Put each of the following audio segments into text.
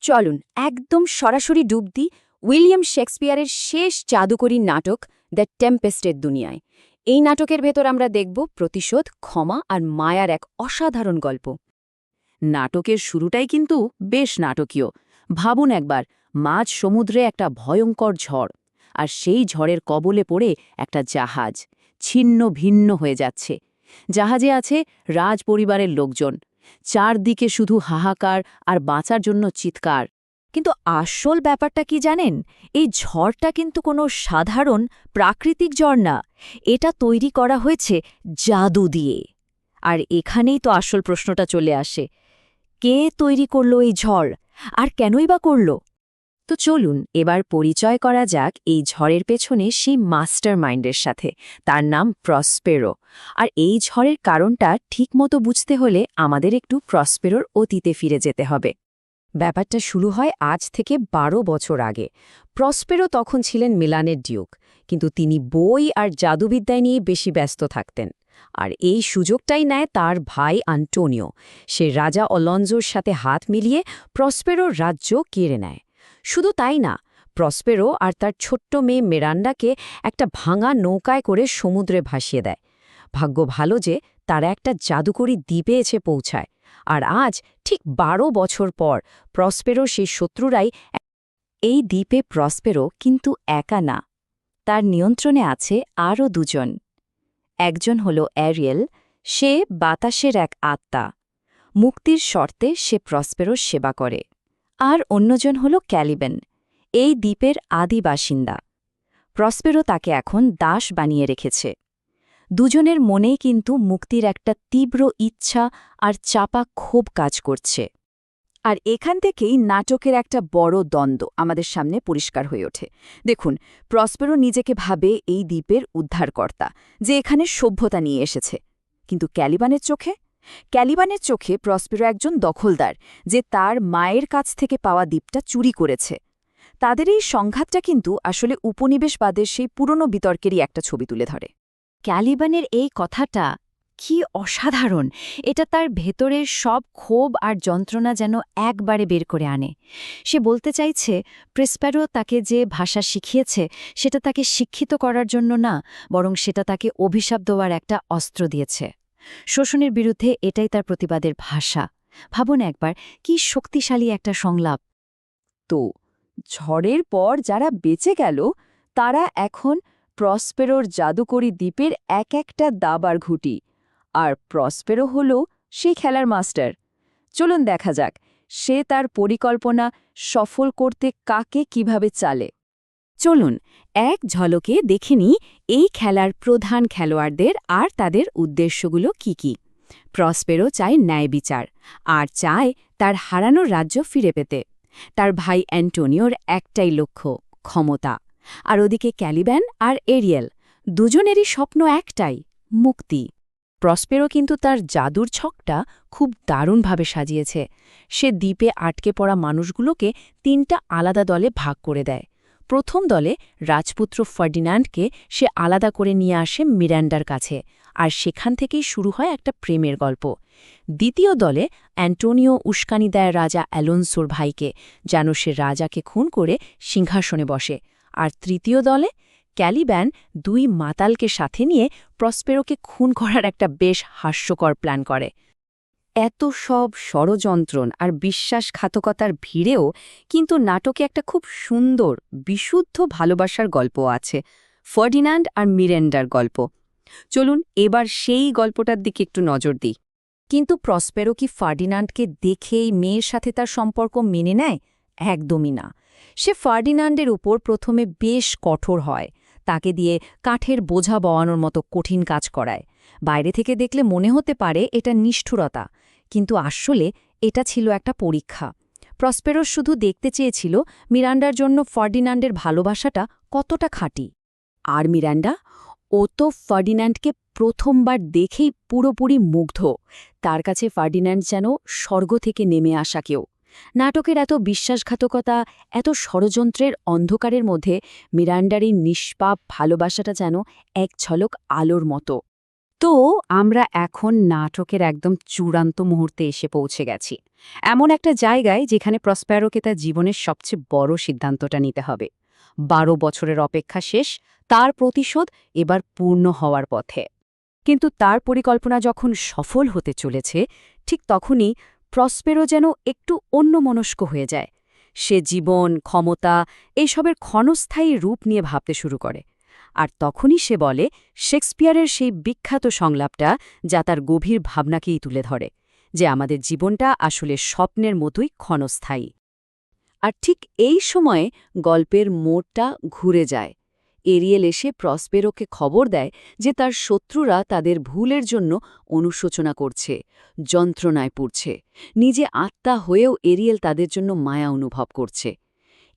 চলুন একদম সরাসরি ডুব দিই উইলিয়াম শেক্সপিয়ারের শেষ জাদুকরী নাটক দ্য টেম্পেস্টের দুনিয়ায়। এই নাটকের ভেতর আমরা দেখব প্রতিশোধ, ক্ষমা আর মায়ার এক অসাধারণ গল্প। নাটকের শুরুটাই কিন্তু বেশ নাটকীয়। ভাবুন একবার, মাঝ সমুদ্রে একটা ভয়ঙ্কর ঝড়, আর সেই ঝড়ের কবলে পড়ে একটা জাহাজ ছিন্ন ভিন্ন হয়ে যাচ্ছে। জাহাজে আছে রাজ পরিবারের লোকজন, চারদিকে শুধু হাহাকার আর বাঁচার জন্য চিৎকার। কিন্তু আসল ব্যাপারটা কি জানেন? এই ঝড়টা কিন্তু কোনো সাধারণ প্রাকৃতিক ঝড় না, এটা তৈরি করা হয়েছে জাদু দিয়ে। আর এখানেই তো আসল প্রশ্নটা চলে আসে, কে তৈরি করলো এই ঝড়, আর কেনই বা করল? তো চলুন এবার পরিচয় করা যাক এই ঝড়ের পেছনে সেই মাস্টার মাইন্ডের সাথে। তার নাম প্রসপেরো। আর এই ঝড়ের কারণটা ঠিকমতো বুঝতে হলে আমাদের একটু প্রসপেরোর অতীতে ফিরে যেতে হবে। ব্যাপারটা শুরু হয় আজ থেকে ১২ বছর আগে। প্রসপেরো তখন ছিলেন মিলানের ডিউক, কিন্তু তিনি বই আর জাদুবিদ্যায় নিয়ে বেশি ব্যস্ত থাকতেন। আর এই সুযোগটাই নেয় তার ভাই আন্টোনিও। সে রাজা অলনজোর সাথে হাত মিলিয়ে প্রসপেরোর রাজ্য কেড়ে নেয়। শুধু তাই না, প্রসপেরো আর তার ছোট্ট মেয়ে মিরান্ডাকে একটা ভাঙা নৌকায় করে সমুদ্রে ভাসিয়ে দেয়। ভাগ্য ভালো যে তারা একটা জাদুকরী দ্বীপে এসে পৌঁছায়। আর আজ ঠিক ১২ বছর পর প্রসপেরো সেই শত্রুরাই। এই দ্বীপে প্রসপেরো কিন্তু একা না, তার নিয়ন্ত্রণে আছে আরও দুজন। একজন হল অ্যারিয়েল, সে বাতাসের এক আত্মা। মুক্তির শর্তে সে প্রসপেরোর সেবা করে। আর অন্যজন হল ক্যালিবেন, এই দ্বীপের আদি বাসিন্দা। প্রসপেরো তাকে এখন দাস বানিয়ে রেখেছে। দুজনের মনেই কিন্তু মুক্তির একটা তীব্র ইচ্ছা আর চাপা ক্ষোভ কাজ করছে। আর এখান থেকেই নাটকের একটা বড় দ্বন্দ্ব আমাদের সামনে পরিষ্কার হয়ে ওঠে। দেখুন, প্রসপেরো নিজেকে ভাবে এই দ্বীপের উদ্ধারকর্তা, যে এখানে সভ্যতা নিয়ে এসেছে। কিন্তু ক্যালিবানের চোখে প্রসপেরো একজন দখলদার, যে তার মায়ের কাছ থেকে পাওয়া দ্বীপটা চুরি করেছে। তাদের এই সংঘাতটা কিন্তু আসলে উপনিবেশবাদের সেই পুরনো বিতর্কেরই একটা ছবি তুলে ধরে। ক্যালিবানের এই কথাটা কি অসাধারণ! এটা তার ভেতরের সব ক্ষোভ আর যন্ত্রণা যেন একবারে বের করে আনে। সে বলতে চাইছে, প্রসপেরো তাকে যে ভাষা শিখিয়েছে সেটা তাকে শিক্ষিত করার জন্য না, বরং সেটা তাকে অভিশাপ দেওয়ার একটা অস্ত্র দিয়েছে। শোষণের বিরুদ্ধে এটাই তার প্রতিবাদের ভাষা। ভাবুন একবার, কি শক্তিশালী একটা সংলাপ। তো ঝড়ের পর যারা বেঁচে গেল, তারা এখন প্রসপেরোর জাদুকরী দ্বীপের এক একটা দাবার ঘুঁটি। আর প্রসপেরো হল সেই খেলার মাস্টার। চলুন দেখা যাক সে তার পরিকল্পনা সফল করতে কাকে কিভাবে চালে। চলুন এক ঝলকে দেখে নিই এই খেলার প্রধান খেলোয়াড়দের আর তাদের উদ্দেশ্যগুলো কি কি। প্রসপেরো চায় ন্যায় বিচার, আর চায় তার হারানো রাজ্য ফিরে পেতে। তার ভাই অ্যান্টোনিওর একটাই লক্ষ্য, ক্ষমতা। আর ওদিকে ক্যালিব্যান আর এরিয়েল, দুজনেরই স্বপ্ন একটাই, মুক্তি। প্রসপেরো কিন্তু তার জাদুর ছকটা খুব দারুণভাবে সাজিয়েছে। সে দ্বীপে আটকে পড়া মানুষগুলোকে ৩টা আলাদা দলে ভাগ করে দেয়। প্রথম দলে রাজপুত্র ফার্ডিনান্ডকে সে আলাদা করে নিয়ে আসে মিরান্ডার কাছে, আর সেখান থেকেই শুরু হয় একটা প্রেমের গল্প। দ্বিতীয় দলে অ্যান্টোনিও উস্কানি দেয় রাজা অ্যালোনসোর ভাইকে, যেন সে রাজাকে খুন করে সিংহাসনে বসে। আর তৃতীয় দলে ক্যালিব্যান ২ মাতালকে সাথে নিয়ে প্রসপেরোকে খুন করার একটা বেশ হাস্যকর প্ল্যান করে। এত সব ষড়যন্ত্রণ আর বিশ্বাসঘাতকতার ভিড়েও কিন্তু নাটকে একটা খুব সুন্দর, বিশুদ্ধ ভালোবাসার গল্প আছে, ফার্ডিনান্ড আর মিরেন্ডার গল্প। চলুন এবার সেই গল্পটার দিকে একটু নজর দিই। কিন্তু প্রসপেরো কি ফার্ডিনান্ডকে দেখেই মেয়ের সাথে তার সম্পর্ক মেনে নেয়? একদমই না। সে ফার্ডিনান্ডের উপর প্রথমে বেশ কঠোর হয়, তাকে দিয়ে কাঠের বোঝা বওয়ানোর মতো কঠিন কাজ করায়। বাইরে থেকে দেখলে মনে হতে পারে এটা নিষ্ঠুরতা, কিন্তু আসলে এটা ছিল একটা পরীক্ষা। প্রসপেরো শুধু দেখতে চেয়েছিল মিরান্ডার জন্য ফার্ডিনান্ডের ভালোবাসাটা কতটা খাঁটি। আর মিরান্ডা, ও তো ফার্ডিনান্ডকে প্রথমবার দেখেই পুরোপুরি মুগ্ধ। তার কাছে ফার্ডিনান্ড যেন স্বর্গ থেকে নেমে আসা কেউ। নাটকের এত বিশ্বাসঘাতকতা, এত ষড়যন্ত্রের অন্ধকারের মধ্যে মিরান্ডার এই নিষ্পাপ ভালোবাসাটা যেন এক ঝলক আলোর মতো। তো তো আমরা এখন নাটকের একদম চূড়ান্ত মুহূর্তে এসে পৌঁছে গেছি, এমন একটা জায়গায় যেখানে প্রসপ্যারোকে তার জীবনের সবচেয়ে বড় সিদ্ধান্তটা নিতে হবে। 12 বছরের অপেক্ষা শেষ, তার প্রতিশোধ এবার পূর্ণ হওয়ার পথে। কিন্তু তার পরিকল্পনা যখন সফল হতে চলেছে, ঠিক তখনই প্রসপেরো যেন একটু অন্যমনস্ক হয়ে যায়। সে জীবন, ক্ষমতা এইসবের ক্ষণস্থায়ী রূপ নিয়ে ভাবতে শুরু করে। আর তখনই সে বলে শেক্সপিয়ারের সেই বিখ্যাত সংলাপটা, যা তার গভীর ভাবনাকেই তুলে ধরে, যে আমাদের জীবনটা আসলে স্বপ্নের মতোই ক্ষণস্থায়ী। আর ঠিক এই সময়ে গল্পের মোড়টা ঘুরে যায়। এরিয়েল এসে প্রসপেরোকে খবর দেয় যে তার শত্রুরা তাদের ভুলের জন্য অনুশোচনা করছে, যন্ত্রণায় পুড়ছে। নিজে আত্মা হয়েও এরিয়েল তাদের জন্য মায়া অনুভব করছে।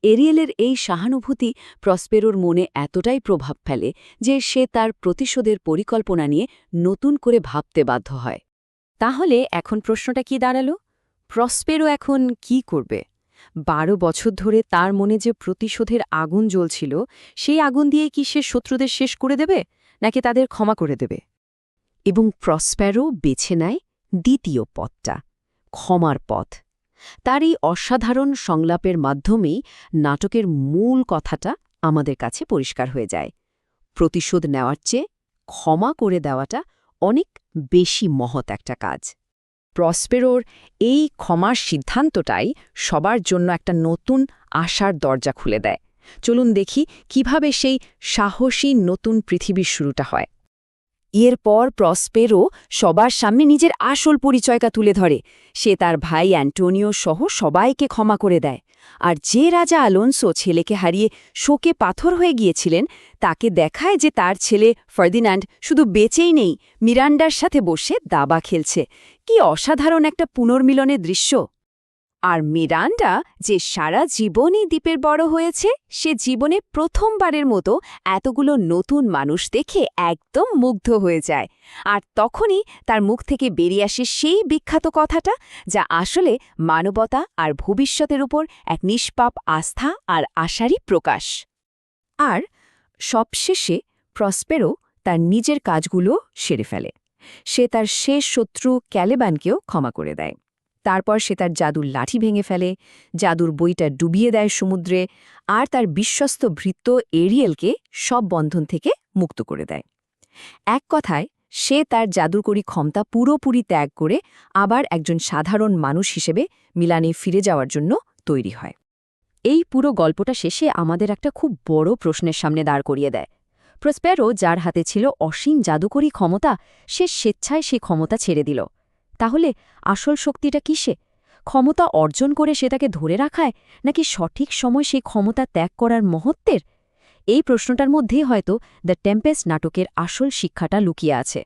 এরিয়েলের এই সহানুভূতি প্রসপেরোর মনে এতটাই প্রভাব ফেলে যে সে তার প্রতিশোধের পরিকল্পনা নিয়ে নতুন করে ভাবতে বাধ্য হয়। তাহলে এখন প্রশ্নটা কি দাঁড়ালো? প্রসপেরো এখন কি করবে? 12 বছর ধরে তার মনে যে প্রতিশোধের আগুন জ্বলছিল, সেই আগুন দিয়ে কি সে শত্রুদের শেষ করে দেবে, নাকি তাদের ক্ষমা করে দেবে? এবং প্রসপ্যারো বেছে নেয় দ্বিতীয় পথটা, ক্ষমার পথ। তার এই অসাধারণ সংলাপের মাধ্যমেই নাটকের মূল কথাটা আমাদের কাছে পরিষ্কার হয়ে যায়। প্রতিশোধ নেওয়ার চেয়ে ক্ষমা করে দেওয়াটা অনেক বেশি মহৎ একটা কাজ। প্রসপেরোর এই ক্ষমার সিদ্ধান্তটাই সবার জন্য একটা নতুন আশার দরজা খুলে দেয়। চলুন দেখি কিভাবে সেই সাহসী নতুন পৃথিবীর শুরুটা হয়। এরপর প্রসপেরো সবার সামনে নিজের আসল পরিচয়টা তুলে ধরে। সে তার ভাই অ্যান্টোনিও সহ সবাইকে ক্ষমা করে দেয়। আর যে রাজা আলোনসো ছেলেকে হারিয়ে শোকে পাথর হয়ে গিয়েছিলেন, তাকে দেখায় যে তার ছেলে ফার্দিনান্ড শুধু বেঁচেই নেই, মিরান্ডার সাথে বসে দাবা খেলছে। কি অসাধারণ একটা পুনর্মিলনের দৃশ্য! আর মিরান্ডা, যে সারা জীবনই দ্বীপের বড় হয়েছে, সে জীবনে প্রথমবারের মতো এতগুলো নতুন মানুষ দেখে একদম মুগ্ধ হয়ে যায়। আর তখনই তার মুখ থেকে বেরিয়ে আসে সেই বিখ্যাত কথাটা, যা আসলে মানবতা আর ভবিষ্যতের উপর এক নিষ্পাপ আস্থা আর আশারই প্রকাশ। আর সবশেষে প্রসপেরো তার নিজের কাজগুলো সেরে ফেলে। সে তার শেষ শত্রু ক্যালেবানকেও ক্ষমা করে দেয়। তারপর সে তার জাদুর লাঠি ভেঙে ফেলে, জাদুর বইটা ডুবিয়ে দেয় সমুদ্রে, আর তার বিশ্বস্ত ভৃত্য এরিয়েলকে সব বন্ধন থেকে মুক্ত করে দেয়। এক কথায়, সে তার জাদুকরী ক্ষমতা পুরোপুরি ত্যাগ করে আবার একজন সাধারণ মানুষ হিসেবে মিলানে ফিরে যাওয়ার জন্য তৈরি হয়। এই পুরো গল্পটা শেষে আমাদের একটা খুব বড় প্রশ্নের সামনে দাঁড় করিয়ে দেয়। প্রসপেরো, যার হাতে ছিল অসীম জাদুকরী ক্ষমতা, সে স্বেচ্ছায় সেই ক্ষমতা ছেড়ে দিল। তাহলে আসল শক্তিটা কিসে? ক্ষমতা অর্জন করে সেটাকে ধরে রাখায়, নাকি সঠিক সময় সেই ক্ষমতা ত্যাগ করার মহত্বের? এই প্রশ্নটার মধ্যেই হয়তো দ্য টেম্পেস্ট নাটকের আসল শিক্ষাটা লুকিয়ে আছে।